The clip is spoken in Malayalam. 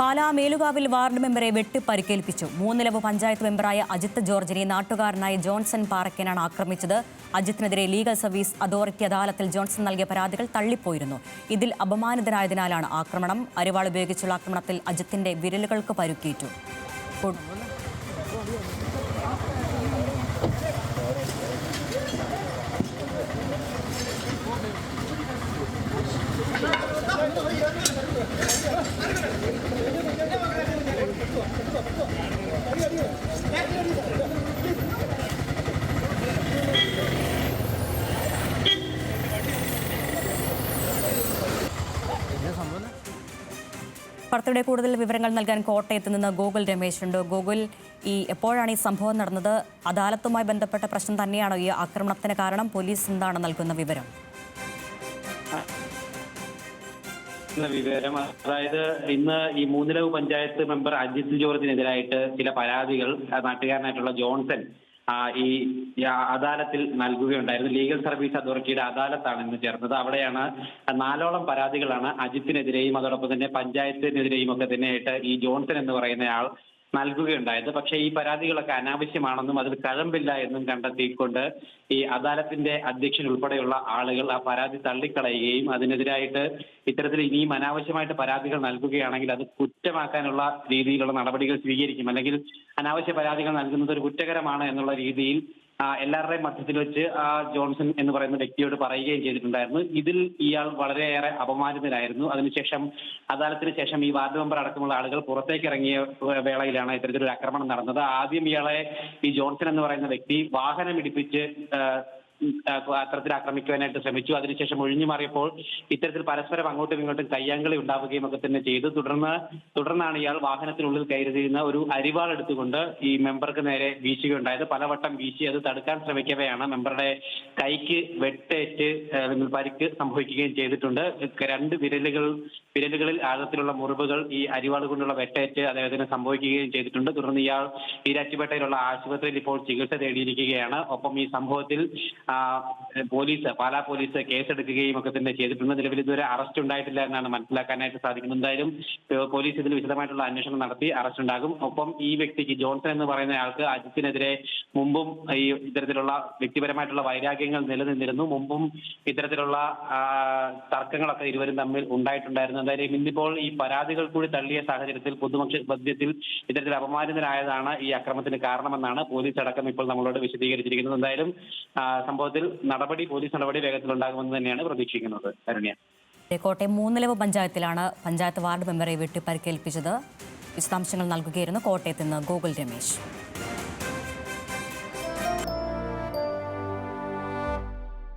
പാലാ മേലുകാവിൽ വാർഡ് മെമ്പറെ വെട്ടി പരിക്കേൽപ്പിച്ചു. മൂന്നിലവ് പഞ്ചായത്ത് മെമ്പറായ അജിത്ത് ജോർജിനെ നാട്ടുകാരനായ ജോൺസൺ പാറയ്ക്കനാണ് ആക്രമിച്ചത്. അജിത്തിനെതിരെ ലീഗൽ സർവീസ് അതോറിറ്റി അദാലത്തിൽ ജോൺസൺ നൽകിയ പരാതികൾ തള്ളിപ്പോയിരുന്നു. ഇതിൽ അപമാനിതനായതിനാലാണ് ആക്രമണം. അരിവാൾ ഉപയോഗിച്ചുള്ള ആക്രമണത്തിൽ അജിത്തിന്റെ വിരലുകൾക്ക് പരുക്കേറ്റു. വാർത്തയുടെ കൂടുതൽ വിവരങ്ങൾ നൽകാൻ കോട്ടയത്ത് നിന്ന് ഗോകുൽ രമേശ് ഉണ്ട്. ഗോകുൽ, എപ്പോഴാണ് ഈ സംഭവം നടന്നത്? അദാലത്തുമായി ബന്ധപ്പെട്ട പ്രശ്നം തന്നെയാണോ ഈ ആക്രമണത്തിന് കാരണം? പോലീസ് എന്താണ് നൽകുന്ന വിവരം? അതായത് ഇന്ന് ഈ മൂന്നിലവ് പഞ്ചായത്ത് മെമ്പർ അജിത്ത് ജോർജിനെതിരായിട്ട് ചില പരാതികൾ നാട്ടുകാരനായിട്ടുള്ള ജോൺസൺ ഈ അദാലത്തിൽ നൽകുകയുണ്ടായിരുന്നു. ലീഗൽ സർവീസ് അതോറിറ്റിയുടെ അദാലത്താണ് ഇന്ന് ചേർന്നത്. അവിടെയാണ് 4ഓളം പരാതികളാണ് അജിത്തിനെതിരെയും അതോടൊപ്പം തന്നെ പഞ്ചായത്തിനെതിരെയും ഒക്കെ തന്നെയായിട്ട് ഈ ജോൺസൺ എന്ന് പറയുന്നയാൾ നൽകുകയുണ്ടായത്. പക്ഷേ ഈ പരാതികളൊക്കെ അനാവശ്യമാണെന്നും അതിൽ കഴമ്പില്ല എന്നും കണ്ടെത്തിക്കൊണ്ട് ഈ അദാലത്തിന്റെ അധ്യക്ഷൻ ഉൾപ്പെടെയുള്ള ആളുകൾ ആ പരാതി തള്ളിക്കളയുകയും അതിനെതിരായിട്ട് ഇത്തരത്തിൽ ഇനിയും അനാവശ്യമായിട്ട് പരാതികൾ നൽകുകയാണെങ്കിൽ അത് കുറ്റമാക്കാനുള്ള രീതിയിലുള്ള നടപടികൾ സ്വീകരിക്കും, അല്ലെങ്കിൽ അനാവശ്യ പരാതികൾ നൽകുന്നത് ഒരു കുറ്റകരമാണ് എന്നുള്ള രീതിയിൽ എല്ലാവരുടെയും മധ്യത്തിൽ വെച്ച് ജോൺസൺ എന്ന് പറയുന്ന വ്യക്തിയോട് പറയുകയും ചെയ്തിട്ടുണ്ടായിരുന്നു. ഇതിൽ ഇയാൾ വളരെയേറെ അപമാനിതനായിരുന്നു. അതിനുശേഷം അദാലത്തിന് ശേഷം ഈ വാർഡ് മെമ്പർ അടക്കമുള്ള ആളുകൾ പുറത്തേക്ക് ഇറങ്ങിയ വേളയിലാണ് ഇത്തരത്തിലൊരു ആക്രമണം നടന്നത്. ആദ്യം ഇയാളെ ഈ ജോൺസൺ എന്ന് പറയുന്ന വ്യക്തി വാഹനം ഇടിപ്പിച്ച് അത്തരത്തിൽ ആക്രമിക്കുവാനായിട്ട് ശ്രമിച്ചു. അതിനുശേഷം ഒഴിഞ്ഞു മാറിയപ്പോൾ ഇത്തരത്തിൽ പരസ്പരം അങ്ങോട്ടും ഇങ്ങോട്ടും കയ്യാങ്കളി ഉണ്ടാവുകയും ഒക്കെ തന്നെ ചെയ്തു. തുടർന്നാണ് ഇയാൾ വാഹനത്തിനുള്ളിൽ കയറിയിരുന്ന ഒരു അരിവാൾ എടുത്തുകൊണ്ട് ഈ മെമ്പർക്ക് നേരെ വീശുകയുണ്ടായത്. പലവട്ടം വീശി അത് തടുക്കാൻ ശ്രമിക്കവെയാണ് മെമ്പറുടെ കൈക്ക് വെട്ടേറ്റ് പരിക്ക് സംഭവിക്കുകയും ചെയ്തിട്ടുണ്ട്. 2 വിരലുകളിൽ ആഴത്തിലുള്ള മുറിവുകൾ ഈ അരിവാൾ കൊണ്ടുള്ള വെട്ടേറ്റ് അദ്ദേഹത്തിന് സംഭവിക്കുകയും ചെയ്തിട്ടുണ്ട്. തുടർന്ന് ഇയാൾ ഈരാറ്റുപേട്ടയിലുള്ള ആശുപത്രിയിൽ ഇപ്പോൾ ചികിത്സ തേടിയിരിക്കുകയാണ്. ഒപ്പം ഈ സംഭവത്തിൽ പാലാ പോലീസ് കേസെടുക്കുകയും ഒക്കെ തന്നെ ചെയ്തിട്ടുണ്ട്. നിലവിൽ ഇതുവരെ അറസ്റ്റ് ഉണ്ടായിട്ടില്ല എന്നാണ് മനസ്സിലാക്കാനായിട്ട് സാധിക്കുന്നത്. എന്തായാലും പോലീസ് ഇതിൽ വിശദമായിട്ടുള്ള അന്വേഷണം നടത്തി അറസ്റ്റ് ഉണ്ടാകും. ഒപ്പം ഈ വ്യക്തിക്ക് ജോൺസൺ എന്ന് പറയുന്ന ആൾക്ക് അജിത്തിനെതിരെ മുമ്പും ഈ ഇത്തരത്തിലുള്ള വ്യക്തിപരമായിട്ടുള്ള വൈരാഗ്യങ്ങൾ നിലനിന്നിരുന്നു. മുമ്പും ഇത്തരത്തിലുള്ള തർക്കങ്ങളൊക്കെ ഇരുവരും തമ്മിൽ ഉണ്ടായിട്ടുണ്ടായിരുന്നു. എന്തായാലും ഇന്നിപ്പോൾ ഈ പരാതികൾ കൂടി തള്ളിയ സാഹചര്യത്തിൽ മധ്യത്തിൽ ഇത്തരത്തിൽ അപമാനിതനായതാണ് ഈ അക്രമത്തിന് കാരണമെന്നാണ് പോലീസ് അടക്കം ഇപ്പോൾ നമ്മളോട് വിശദീകരിച്ചിരിക്കുന്നത്. എന്തായാലും സംഭവത്തിൽ പോലീസ് നടപടി വേഗത്തിലുണ്ടാകുമെന്ന് തന്നെയാണ് പ്രതീക്ഷിക്കുന്നത്. അരുണ്യ, കോട്ടയം മൂന്നിലവ് പഞ്ചായത്തിലാണ് പഞ്ചായത്ത് വാർഡ് മെമ്പറെ വെട്ടി പരിക്കേൽപ്പിച്ചത്. വിശദാംശങ്ങൾ നൽകുകയായിരുന്നു കോട്ടയത്ത് നിന്ന് ഗോകുൽ രമേശ്.